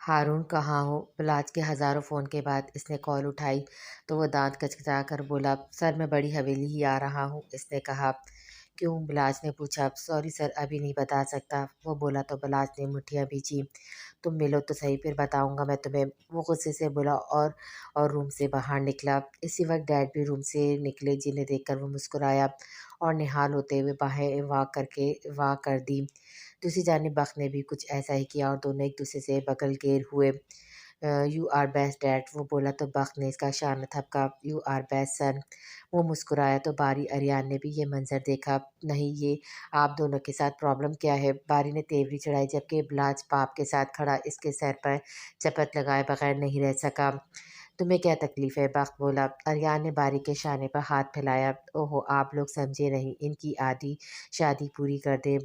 ہارون کہاں ہو؟ بلاج کے ہزاروں فون کے بعد اس نے کال اٹھائی تو وہ دانت کچکچا کر بولا، سر میں بڑی حویلی ہی آ رہا ہوں۔ اس نے کہا، کیوں؟ بلاج نے پوچھا۔ سوری سر، ابھی نہیں بتا سکتا، وہ بولا تو بلاج نے مٹھیاں بھیجی۔ تم ملو تو صحیح، پھر بتاؤں گا میں تمہیں، وہ غصے سے بولا اور روم سے باہر نکلا۔ اسی وقت ڈیڈ بھی روم سے نکلے، جنہیں دیکھ کر وہ مسکرایا اور نہال ہوتے ہوئے باہر واک کر دی۔ دوسری جانب بخت نے بھی کچھ ایسا ہی کیا اور دونوں ایک دوسرے سے بغل گیر ہوئے۔ یو آر بیسٹ ڈیڈ، وہ بولا تو بخت نے اس کا شانہ تھپکا۔ یو آر بیسٹ سن، وہ مسکرایا تو باری اریان نے بھی یہ منظر دیکھا۔ نہیں، یہ آپ دونوں کے ساتھ پرابلم کیا ہے؟ باری نے تیوری چڑھائی، جبکہ بلاج پاپ کے ساتھ کھڑا اس کے سر پر چپت لگائے بغیر نہیں رہ سکا۔ تمہیں کیا تکلیف ہے؟ بخت بولا۔ اریان نے باری کے شانے پر ہاتھ پھیلایا۔ اوہو، آپ لوگ سمجھے نہیں، ان کی آدھی شادی پوری کر دیں،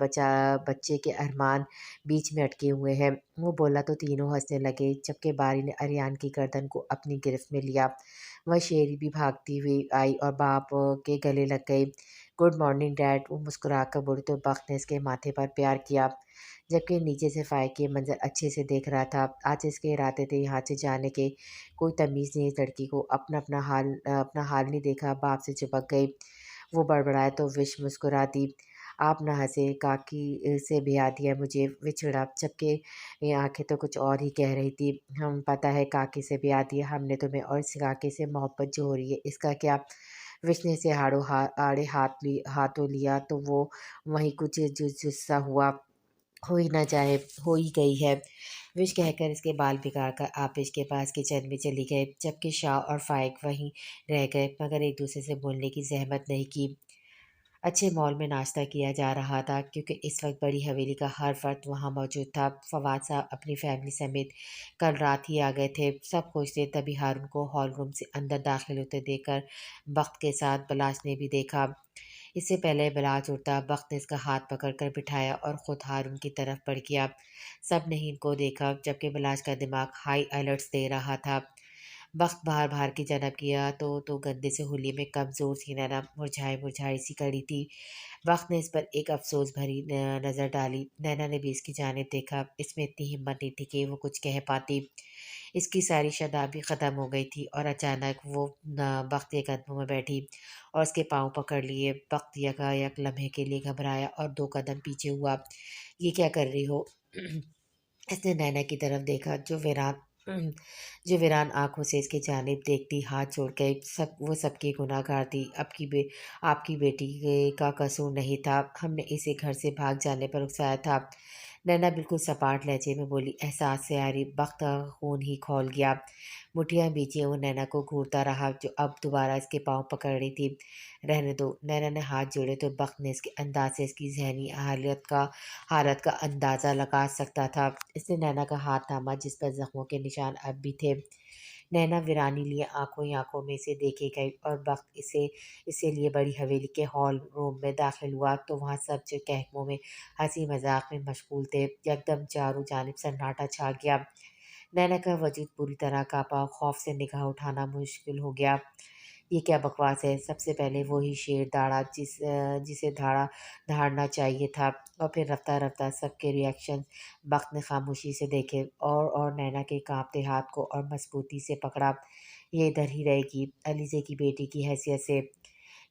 بچے کے ارمان بیچ میں اٹکے ہوئے ہیں، وہ بولا تو تینوں ہنسنے لگے، جبکہ باری نے اریان کی گردن کو اپنی گرفت میں لیا۔ وہ شیری بھی بھاگتی ہوئی آئی اور باپ کے گلے لگ گئی۔ گڈ مارننگ ڈیڈ، وہ مسکرا کر بولی تو بخت نے اس کے ماتھے پر پیار کیا، جبکہ نیچے سے فائق یہ منظر اچھے سے دیکھ رہا تھا۔ آج اس کے ارادے تھے یہاں سے جانے کے، کوئی تمیز نہیں اس لڑکی کو، اپنا حال نہیں دیکھا، باپ سے چپک گئی۔ وہ بڑبڑائے تو وش مسکرا دی۔ آپ نہ ہنسے، کاکی سے بیاہ دیا مجھے، وچھڑا، جبکہ یہ آنکھیں تو کچھ اور ہی کہہ رہی تھی۔ ہم پتہ ہے کاکی سے بیاہ دیا ہم نے تمہیں، اور اس کاکی سے محبت جو ہو رہی ہے اس کا کیا؟ وش نے اسے آڑے ہاتھوں لیا تو وہ وہیں کچھ جسا ہوا، ہو ہی نہ جائے، ہو ہی گئی ہے، وش کہہ کر اس کے بال بگاڑ کر آپش کے پاس کچن میں چلی گئے، جبکہ شاہ اور فائق وہیں رہ گئے مگر ایک دوسرے سے بولنے کی زحمت نہیں کی۔ اچھے مال میں ناشتہ کیا جا رہا تھا، کیونکہ اس وقت بڑی حویلی کا ہر فرد وہاں موجود تھا۔ فواد صاحب اپنی فیملی سمیت کل رات ہی آ گئے تھے، سب خوش تھے۔ تبھی ہارون کو ہال روم سے اندر داخل ہوتے دیکھ کر بخت کے ساتھ بلاج نے بھی دیکھا۔ اس سے پہلے بلاج اٹھا، بخت نے اس کا ہاتھ پکڑ کر بٹھایا اور خود ہارون کی طرف بڑھ گیا۔ سب نے ان کو دیکھا، جبکہ بلاج کا دماغ ہائی الرٹس دے رہا تھا۔ وقت باہر کی جانب کیا تو گندے سے ہولی میں کمزور سی نینا مرجھائی سی کڑی تھی۔ وقت نے اس پر ایک افسوس بھری نظر ڈالی۔ نینا نے بھی اس کی جانب دیکھا، اس میں اتنی ہمت نہیں تھی کہ وہ کچھ کہہ پاتی، اس کی ساری شادابی ختم ہو گئی تھی، اور اچانک وہ وقت کے قدموں میں بیٹھی اور اس کے پاؤں پکڑ لیے۔ وقت یک لمحے کے لیے گھبرایا اور 2 قدم پیچھے ہوا۔ یہ کیا کر رہی ہو؟ اس نے نینا کی طرف دیکھا جو ویران آنکھوں سے اس کی جانب دیکھتی ہاتھ جوڑ گئی۔ وہ سب کی گناہ گار تھی، آپ کی بیٹی کا قصور نہیں تھا، ہم نے اسے گھر سے بھاگ جانے پر اکسایا تھا۔ نینا بالکل سپاٹ لہجے میں بولی۔ احساس سے آری وقت کا خون ہی کھول گیا۔ مٹھیاں بیچی وہ نینا کو گھورتا رہا، جو اب دوبارہ اس کے پاؤں پکڑ رہی تھی۔ رہنے دو، نینا نے ہاتھ جوڑے تو وقت نے اس کے انداز سے اس کی ذہنی حالت کا اندازہ لگا سکتا تھا۔ اس نے نینا کا ہاتھ تھاما، جس پر زخموں کے نشان اب بھی تھے۔ نینا ویرانی لیے آنکھوں میں سے دیکھے گئی، اور وقت اسے لیے بڑی حویلی کے ہال روم میں داخل ہوا تو وہاں سب جو کہکموں میں ہنسی مذاق میں مشغول تھے۔ یکدم چاروں جانب سناٹا چھا گیا۔ نینا کا وجود پوری طرح کانپا، خوف سے نگاہ اٹھانا مشکل ہو گیا۔ یہ کیا بکواس ہے؟ سب سے پہلے وہی شیر داڑا جسے دھاڑنا چاہیے تھا، اور پھر رفتہ رفتہ سب کے ریئیکشن۔ وقت نے خاموشی سے دیکھے اور نینا کے کانپتے ہاتھ کو اور مضبوطی سے پکڑا۔ یہ ادھر ہی رہے گی، علیزے کی بیٹی کی حیثیت سے،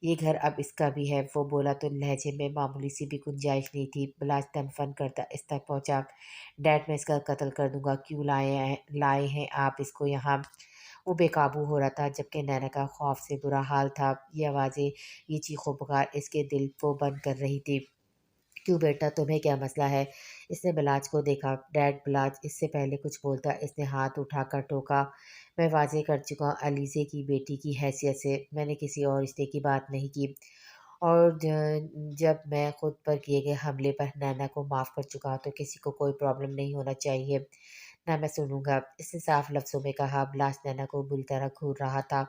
یہ گھر اب اس کا بھی ہے، وہ بولا تو لہجے میں معمولی سی بھی گنجائش نہیں تھی۔ بلاج تنفن کرتا اس تک پہنچا۔ ڈیڈ، میں اس کا قتل کر دوں گا، کیوں لائے ہیں آپ اس کو یہاں؟ وہ بے قابو ہو رہا تھا، جبکہ نینا کا خوف سے برا حال تھا۔ یہ آوازیں، یہ چیخ و پکار اس کے دل کو بند کر رہی تھی۔ کیوں بیٹا، تمہیں کیا مسئلہ ہے؟ اس نے بلاج کو دیکھا۔ ڈیڈ، بلاج اس سے پہلے کچھ بولتا اس نے ہاتھ اٹھا کر ٹوکا۔ میں واضح کر چکا ہوں، علیزے کی بیٹی کی حیثیت سے، میں نے کسی اور رشتے کی بات نہیں کی، اور جب میں خود پر کیے گئے حملے پر نینا کو معاف کر چکا تو کسی کو کوئی پرابلم نہیں ہونا چاہیے، نہ میں سنوں گا، اس نے صاف لفظوں میں کہا۔ بلاج نینا کو بری طرح گھور رہا تھا،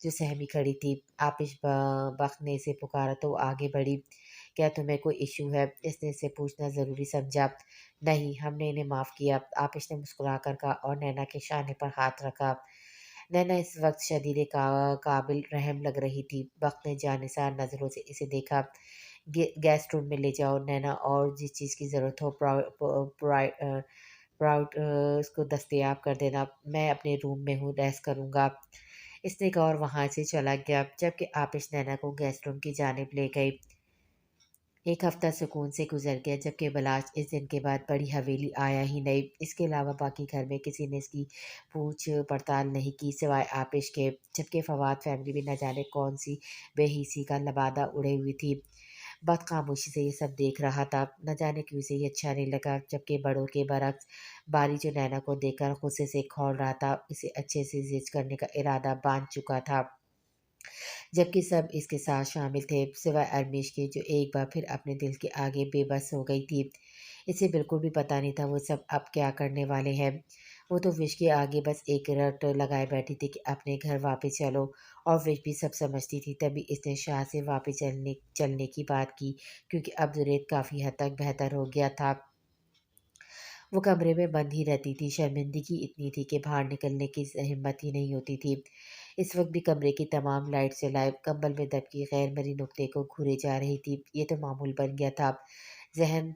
جو سہمی کھڑی تھی۔ آپش بخت نے اسے پکارا تو وہ آگے بڑھی۔ کیا تمہیں کوئی ایشو ہے؟ اس نے اسے پوچھنا ضروری سمجھا۔ نہیں، ہم نے انہیں معاف کیا، آپش نے مسکرا کر کہا اور نینا کے شانے پر ہاتھ رکھا۔ نینا اس وقت شدید قابل رحم لگ رہی تھی۔ وقت نے جانثار نظروں سے اسے دیکھا۔ گیسٹ روم میں لے جاؤ نینا، اور جس چیز کی ضرورت ہو براؤٹ اس کو دستیاب کر دینا، میں اپنے روم میں ہوں، ریسٹ کروں گا، اس نے کہا اور وہاں سے چلا گیا، جبکہ آپش نینا کو گیسٹ روم کی جانب لے گئی۔ ایک ہفتہ سکون سے گزر گیا، جبکہ بلاش اس دن کے بعد بڑی حویلی آیا ہی نہیں۔ اس کے علاوہ باقی گھر میں کسی نے اس کی پوچھ پڑتال نہیں کی سوائے آپش کے، جبکہ فواد فیملی بھی نہ جانے کون سی بے حسی کا لبادہ اڑے ہوئی تھی۔ بد خاموشی سے یہ سب دیکھ رہا تھا، نہ جانے کیوں اسے یہ اچھا نہیں لگا، جبکہ بڑوں کے برعکس باری جو نینا کو دیکھ کر غصے سے کھول رہا تھا، اسے اچھے سے زج کرنے کا ارادہ باندھ چکا تھا، جبکہ سب اس کے ساتھ شامل تھے سوائے ارمیش کے، جو ایک بار پھر اپنے دل کے آگے بے بس ہو گئی تھی۔ اسے بالکل بھی پتہ نہیں تھا وہ سب اب کیا کرنے والے ہیں۔ وہ تو وش کے آگے بس ایک رٹ لگائے بیٹھی تھی کہ اپنے گھر واپس چلو، اور وش بھی سب سمجھتی تھی، تبھی اس نے شاہ سے واپس چلنے کی بات کی، کیونکہ اب زریت کافی حد تک بہتر ہو گیا تھا۔ وہ کمرے میں بند ہی رہتی تھی، شرمندگی اتنی تھی کہ باہر نکلنے کی ہمت ہی نہیں ہوتی تھی۔ اس وقت بھی کمرے کی تمام لائٹس جلائے کمبل میں دب کی غیر مری نقطے کو گھورے جا رہی تھی۔ یہ تو معمول بن گیا تھا، ذہن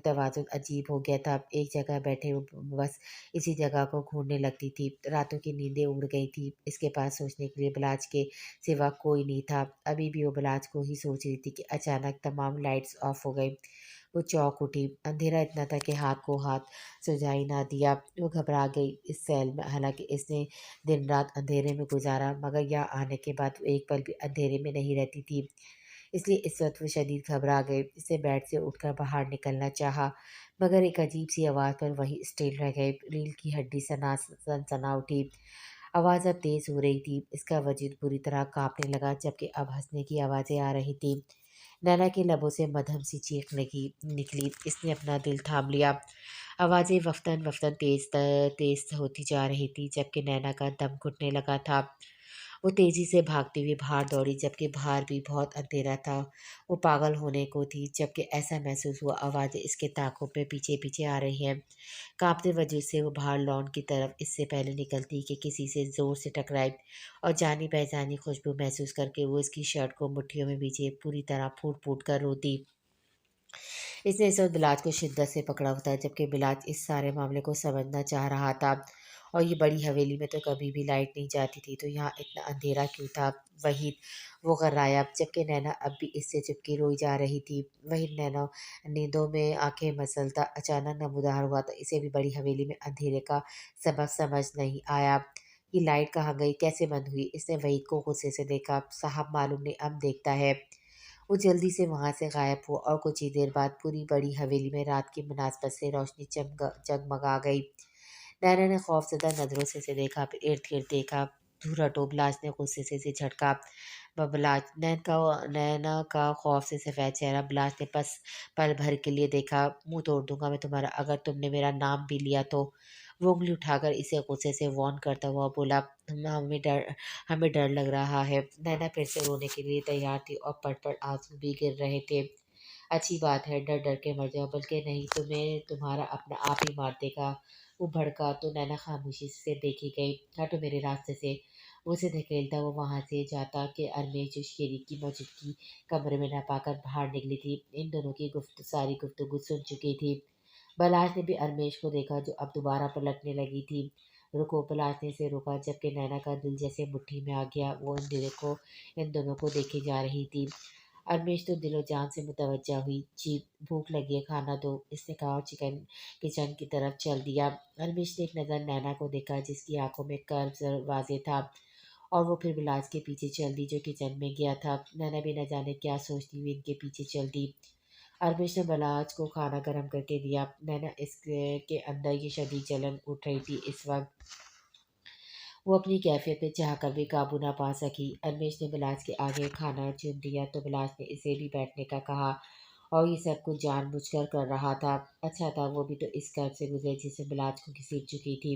توازن عجیب ہو گیا تھا، ایک جگہ بیٹھے وہ بس اسی جگہ کو گھورنے لگتی تھی، راتوں کی نیندیں اڑ گئی تھی، اس کے پاس سوچنے کے لیے بلاج کے سوا کوئی نہیں تھا۔ ابھی بھی وہ بلاج کو ہی سوچ رہی تھی کہ اچانک تمام لائٹس آف ہو گئی۔ وہ چونک اٹھی، اندھیرا اتنا تھا کہ ہاتھ کو ہاتھ سجائی نہ دیا۔ وہ گھبرا گئی اس سیل میں، حالانکہ اس نے دن رات اندھیرے میں گزارا، مگر یہاں آنے کے بعد وہ ایک پل بھی اندھیرے میں نہیں رہتی تھی، اس لیے اس وقت وہ شدید گھبرا گئی۔ اس نے بیڈ سے اٹھ کر باہر نکلنا چاہا، مگر ایک عجیب سی آواز پر وہی اسٹیل رہ گئی، ریل کی ہڈی سنسنا اٹھی۔ آواز اب تیز ہو رہی تھی، اس کا وجود بری طرح کانپنے لگا، جبکہ اب ہنسنے کی آوازیں آ رہی تھی۔ نینا کے لبوں سے مدھم سی چیخ نکلی، اس نے اپنا دل تھام لیا۔ آوازیں وفتاً وفتاً تیز ہوتی جا رہی تھی، جبکہ نینا کا دم گھٹنے لگا تھا۔ وہ تیزی سے بھاگتی ہوئی باہر دوڑی، جبکہ باہر بھی بہت اندھیرا تھا، وہ پاگل ہونے کو تھی، جبکہ ایسا محسوس ہوا آوازیں اس کے تعاقب میں پیچھے پیچھے آ رہی ہیں۔ کانپتے وجود سے وہ باہر لان کی طرف اس سے پہلے نکلتی کہ کسی سے زور سے ٹکرائی، اور جانی پہچانی خوشبو محسوس کر کے وہ اس کی شرٹ کو مٹھیوں میں بیچے پوری طرح پھوٹ پھوٹ کر روتی۔ اس نے اس وقت بلاج کو شدت سے پکڑا ہوا تھا، جبکہ بلاج اس سارے معاملے کو سمجھنا چاہ رہا تھا، اور یہ بڑی حویلی میں تو کبھی بھی لائٹ نہیں جاتی تھی، تو یہاں اتنا اندھیرا کیوں تھا؟ وحید وہ غرائب، جبکہ نینا اب بھی اس سے چپکی روئی جا رہی تھی۔ وحید نیندوں میں آنکھیں مسلتا اچانک نمودار ہوا، تو اسے بھی بڑی حویلی میں اندھیرے کا سبب سمجھ نہیں آیا۔ یہ لائٹ کہاں گئی، کیسے بند ہوئی؟ اس نے وحید کو غصے سے دیکھا۔ صاحب معلوم نہیں اب دیکھتا ہے۔ وہ جلدی سے وہاں سے غائب ہوا، اور کچھ ہی دیر بعد پوری بڑی حویلی میں رات کی مناسبت سے روشنی جگمگا گئی۔ نینا نے خوف زدہ نظروں سے اسے دیکھا، پھر ارد گرد دیکھا۔ دور ہٹو، بلاج نے غصے سے اسے جھٹکا۔ بلاج نینا کا خوف سے سفید چہرہ بلاج نے پل بھر کے لیے دیکھا۔ منہ توڑ دوں گا میں تمہارا اگر تم نے میرا نام بھی لیا تو۔ وہ انگلی اٹھا کر اسے غصے سے وارن کرتا ہوا بولا، ہمیں ڈر لگ رہا ہے۔ نینا پھر سے رونے کے لیے تیار تھی، اور پٹ پٹ آنسو بھی گر رہے تھے۔ اچھی بات ہے، ڈر ڈر کے مر جاؤ، بلکہ نہیں تمہیں تمہارا اپنا آپ ہی مار دے گا۔ وہ بھڑکا تو نینا خاموشی سے دیکھی گئی۔ ہٹو میرے راستے سے، وہ اسے دھکیلتا وہ وہاں سے جاتا کہ ارمیش جو شیری کی موجودگی کمرے میں نہ پا کر باہر نکلی تھی، ان دونوں کی ساری گفتگو سن چکی تھی۔ بلاج نے بھی ارمیش کو دیکھا، جو اب دوبارہ پلٹنے لگی تھی۔ رکو، بلاج نے اسے روکا، جبکہ نینا کا دل جیسے مٹھی میں آ گیا، وہ ان دونوں کو دیکھے جا رہی تھی۔ ارمیش تو دل و جان سے متوجہ ہوئی۔ جی بھوک لگی ہے، کھانا دو، اس نے کہا، اور کچن کی طرف چل دیا۔ ارمیش نے ایک نظر نینا کو دیکھا، جس کی آنکھوں میں کرب واضح تھا، اور وہ پھر بلاج کے پیچھے چل دی جو کچن میں گیا تھا۔ نینا بھی نہ جانے کیا سوچتی ہوئی ان کے پیچھے چل دی۔ ارمیش نے بلاج کو کھانا گرم کر کے دیا۔ نینا اس کے اندر یہ شدید جلن اٹھ رہی تھی اس وقت، وہ اپنی کیفیت پہ چاہ کر بھی قابو نہ پا سکی۔ ارمیش نے بلاج کے آگے کھانا چن دیا تو بلاج نے اسے بھی بیٹھنے کا کہا، اور یہ سب کچھ جان بوجھ کر رہا تھا۔ اچھا تھا وہ بھی تو اس کرب سے گزرے جس میں بلاج کو گھسیٹ چکی تھی۔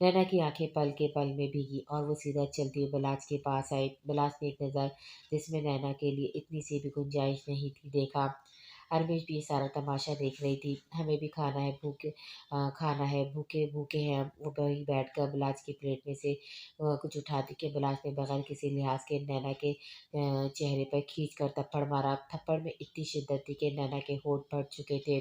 نینا کی آنکھیں پل کے پل میں بھیگی، اور وہ سیدھا چلتی ہوئی بلاج کے پاس آئی۔ بلاج نے ایک نظر جس میں نینا کے لیے اتنی سی بھی گنجائش نہیں تھی دیکھا۔ ارمیش بھی یہ سارا تماشا دیکھ رہی تھی۔ ہمیں بھی کھانا ہے، بھوکے بھوکے ہیں ہم۔ وہ وہیں بیٹھ کر بلاج کی پلیٹ میں سے کچھ اٹھاتی کہ بلاج نے بغیر کسی لحاظ کے نینا کے چہرے پر کھینچ کر تھپڑ مارا۔ تھپڑ میں اتنی شدت تھی کہ نینا کے ہونٹ پھٹ چکے تھے۔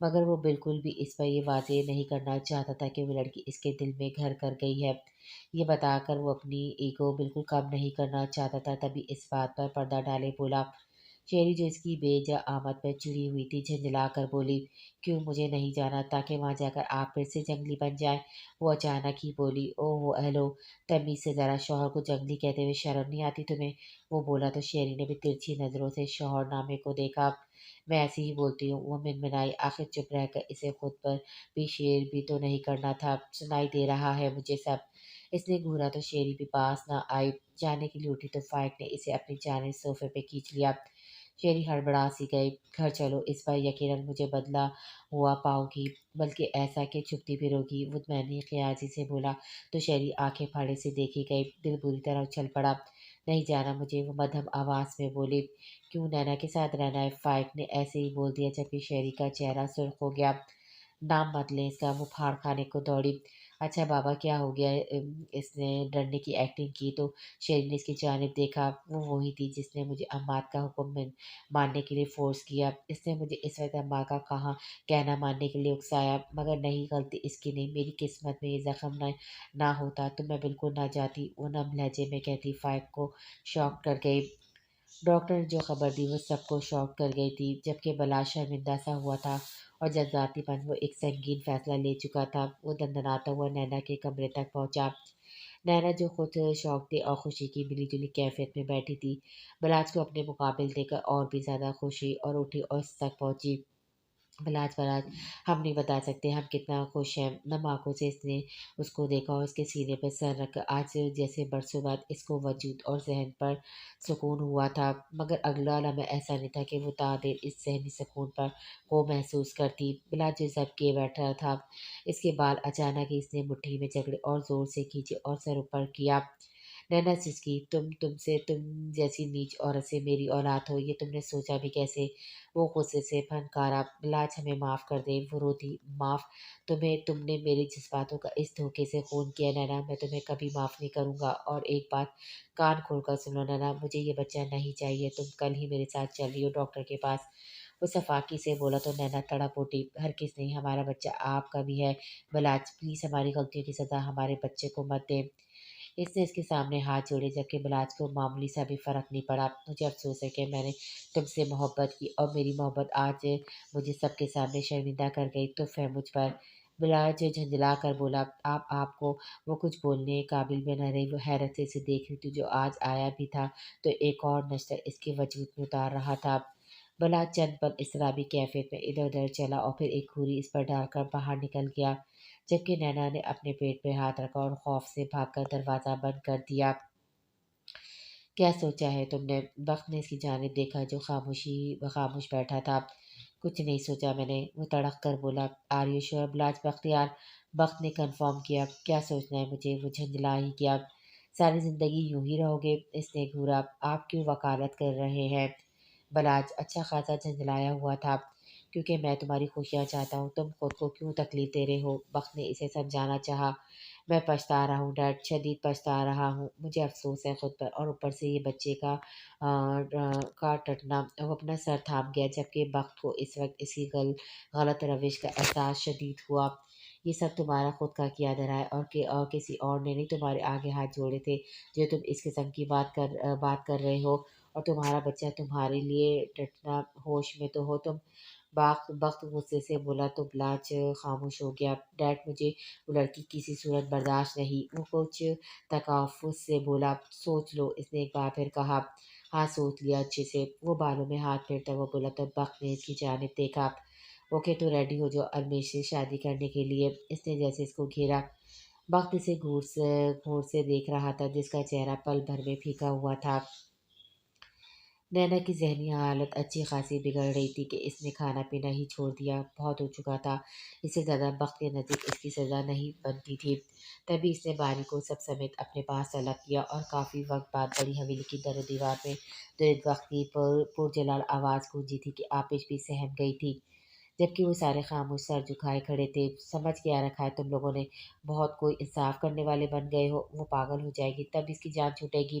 مگر وہ بالکل بھی اس پر یہ واضح نہیں کرنا چاہتا تھا کہ وہ لڑکی اس کے دل میں گھر کر گئی ہے۔ یہ بتا کر وہ اپنی ایگو بالکل کم نہیں کرنا چاہتا تھا، تبھی اس بات پر پردہ ڈالے بولا۔ شیری جو اس کی بے جا آمد پر چڑی ہوئی تھی جھنجھلا کر بولی، کیوں مجھے نہیں جانا تاکہ وہاں جا کر آپ پھر سے جنگلی بن جائیں؟ وہ اچانک ہی بولی، او ہو ہیلو، تمیز سے ذرا، شوہر کو جنگلی کہتے ہوئے شرم نہیں آتی تمہیں؟ وہ بولا تو شیری نے بھی ترچھی نظروں سے شوہر نامے کو دیکھا۔ میں ایسے ہی بولتی ہوں، وہ منمنائی، آخر چپ رہ کر اسے خود پر بھی شیر بھی تو نہیں کرنا تھا، سنائی دے رہا ہے مجھے سب۔ اس نے گھورا تو شیری بھی پاس نہ آئی، جانے کے لیے اٹھی تو فائق نے اسے اپنی جانب صوفے پہ کھینچ لیا۔ شیری ہڑبڑا سی گئی، گھر چلو، اس بار یقیناً مجھے بدلا ہوا پاؤ گی، بلکہ ایسا کہ چھپتی پھرو گی، وڈمین نے خیاضی سے بولا تو شیری آنکھیں پھاڑے سے دیکھی گئی، دل بری طرح اچھل پڑا۔ نہیں جانا مجھے، وہ مدھم آواز میں بولی۔ کیوں نینا کے ساتھ رہنا ہے؟ فائق نے ایسے ہی بول دیا، جبکہ شیری کا چہرہ سرخ ہو گیا۔ نام مت لیں اس کا، وہ پھاڑ کھانے کو دوڑی۔ اچھا بابا کیا ہو گیا؟ اس نے ڈرنے کی ایکٹنگ کی تو شیری نے اس کی جانب دیکھا، وہ وہی تھی جس نے مجھے اماد کا حکم ماننے کے لیے فورس کیا۔ اس نے مجھے اس وقت اماں کا کہنا ماننے کے لیے اکسایا، مگر نہیں، غلطی اس کی نہیں، میری قسمت میں یہ زخم نہ ہوتا تو میں بالکل نہ جاتی، وہ نم لہجے میں کہتی فائق کو شاک کر گئی۔ ڈاکٹر نے جو خبر دی وہ سب کو شاک کر گئی تھی، جبکہ بلا شرمندہ سا ہوا تھا اور جذباتی پن وہ ایک سنگین فیصلہ لے چکا تھا۔ وہ دندناتا ہوا نینا کے کمرے تک پہنچا۔ نینا جو خود شوق اور خوشی کی ملی جلی کیفیت میں بیٹھی تھی، بلاج کو اپنے مقابل دیکھ کر اور بھی زیادہ خوشی اور اٹھی اور اس تک پہنچی۔ بلاج بلاج، ہم نہیں بتا سکتے ہم کتنا خوش ہیں۔ نم آنکھوں سے اس نے اس کو دیکھا اور اس کے سینے پر سر رکھ کر، آج سے جیسے برسوں بعد اس کو وجود اور ذہن پر سکون ہوا تھا، مگر اگلا لمحہ ایسا نہیں تھا کہ وہ تا دیر اس ذہنی سکون پر کو محسوس کرتی۔ بلاج جو ضبط کیے بیٹھا تھا، اس کے بال اچانک ہی اس نے مٹھی میں جکڑے اور زور سے کھینچے اور سر اوپر کیا۔ نینا سسکی، تم جیسی نیچ عورت سے میری اولاد ہو، یہ تم نے سوچا بھی کیسے؟ وہ غصے سے پھنکارا، بلاج ہمیں معاف کر دے، وہ روتی، معاف تمہیں؟ تم نے میرے جذباتوں کا اس دھوکے سے خون کیا نینا، میں تمہیں کبھی معاف نہیں کروں گا۔ اور ایک بات کان کھول کر سنو نینا، مجھے یہ بچہ نہیں چاہیے، تم کل ہی میرے ساتھ چل رہی ہو ڈاکٹر کے پاس۔ وہ صفاقی سے بولا تو نینا تڑپ اٹھی، ہرگز نہیں، ہمارا بچہ آپ کا بھی ہے، بلاج پلیز ہماری غلطیوں کی سزا ہمارے بچے کو مت دیں۔ اس نے اس کے سامنے ہاتھ جوڑے، جبکہ بلاج کو معمولی سا بھی فرق نہیں پڑا۔ مجھے افسوس ہے کہ میں نے تم سے محبت کی اور میری محبت آج مجھے سب کے سامنے شرمندہ کر گئی، تو ہے مجھ پر۔ بلاج جھنجھلا کر بولا، آپ کو وہ کچھ بولنے قابل بھی نہ رہی، وہ حیرت سے اسے دیکھ رہی تھی جو آج آیا بھی تھا تو ایک اور نشتر اس کے وجود میں اتار رہا تھا۔ بلاج چند پل اضطرابی کیفیت میں ادھر ادھر چلا اور پھر ایک گھوری اس پر ڈال کر باہر نکل گیا، جبکہ نینا نے اپنے پیٹ پہ ہاتھ رکھا اور خوف سے بھاگ کر دروازہ بند کر دیا۔ کیا سوچا ہے تم نے؟ وقت نے اس کی جانب دیکھا جو خاموش بیٹھا تھا۔ کچھ نہیں سوچا میں نے، وہ تڑک کر بولا۔ آر یو شیور بلاج بختیار؟ وقت نے کنفرم کیا۔ کیا سوچنا ہے مجھے؟ وہ جھنجلا ہی گیا۔ ساری زندگی یوں ہی رہو گے؟ اس نے گھورا۔ آپ کیوں وکالت کر رہے ہیں؟ بلاج اچھا خاصا جھنجلایا ہوا تھا۔ کیونکہ میں تمہاری خوشیاں چاہتا ہوں، تم خود کو کیوں تکلیف دے رہے ہو؟ وقت نے اسے سمجھانا چاہا۔ میں پچھتا رہا ہوں ڈیڈ، شدید پچھتا رہا ہوں، مجھے افسوس ہے خود پر، اور اوپر سے یہ بچے کا ٹٹنا۔ وہ اپنا سر تھام گیا، جبکہ وقت کو اس وقت اس کی غلط روش کا احساس شدید ہوا۔ یہ سب تمہارا خود کا کیا دھرا ہے، اور کسی اور نے نہیں تمہارے آگے ہاتھ جوڑے تھے جو تم اس قسم کی بات کر رہے ہو، اور تمہارا بچہ تمہارے لیے ٹٹنا، ہوش میں تو ہو تم؟ وقت غصے سے بولا تو بلاج خاموش ہو گیا۔ ڈیڈ مجھے وہ لڑکی کسی صورت برداشت نہیں، وہ کچھ تکافس سے بولا۔ سوچ لو، اس نے ایک بار پھر کہا۔ ہاں سوچ لیا اچھے سے، وہ بالوں میں ہاتھ پھیرتا ہوا بولا تو وقت نے اس کی جانب دیکھا۔ اوکے تو ریڈی ہو جاؤ المیش سے شادی کرنے کے لیے، اس نے جیسے اس کو گھیرا۔ وقت اسے گھور سے دیکھ رہا تھا، جس کا چہرہ پل بھر میں پھیکا ہوا تھا۔ نینا کی ذہنی حالت اچھی خاصی بگڑ رہی تھی کہ اس نے کھانا پینا ہی چھوڑ دیا، بہت ہو چکا تھا، اس سے زیادہ وقت کے نزدیک اس کی سزا نہیں بنتی تھی۔ تبھی اس نے باری کو سب سمیت اپنے پاس طلب کیا اور کافی وقت بعد بڑی حویلی کی در و دیوار میں درد وقت کی پرجلال آواز گونجی تھی کہ آپش بھی سہم گئی تھی، جبکہ وہ سارے خاموش سر جھکائے کھڑے تھے۔ سمجھ کیا رکھا ہے تم لوگوں نے؟ بہت کوئی انصاف کرنے والے بن گئے ہو، وہ پاگل ہو جائے گی، تب اس کی جان چھوٹے گی۔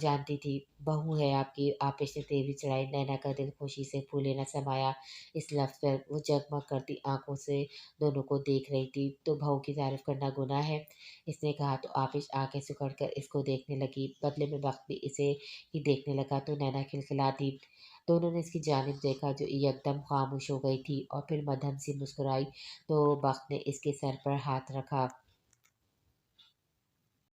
جانتی تھی بہو ہے آپ کی، آپش نے تیوری چڑھائی۔ نینا کا دل خوشی سے پھولے نہ سمایا اس لفظ پر۔ وہ جگمگ کرتی آنکھوں سے دونوں کو دیکھ رہی تھی۔ تو بہو کی تعریف کرنا گناہ ہے؟ اس نے کہا تو آپش آنکھیں سکڑ کر اس کو دیکھنے لگی، بدلے میں وقت بھی اسے ہی دیکھنے لگا۔ تو نینا کھلکھلاتی۔ دونوں نے اس کی جانب دیکھا جو یکدم خاموش ہو گئی تھی، اور پھر مدھم سی مسکرائی۔ تو بخت نے اس کے سر پر ہاتھ رکھا۔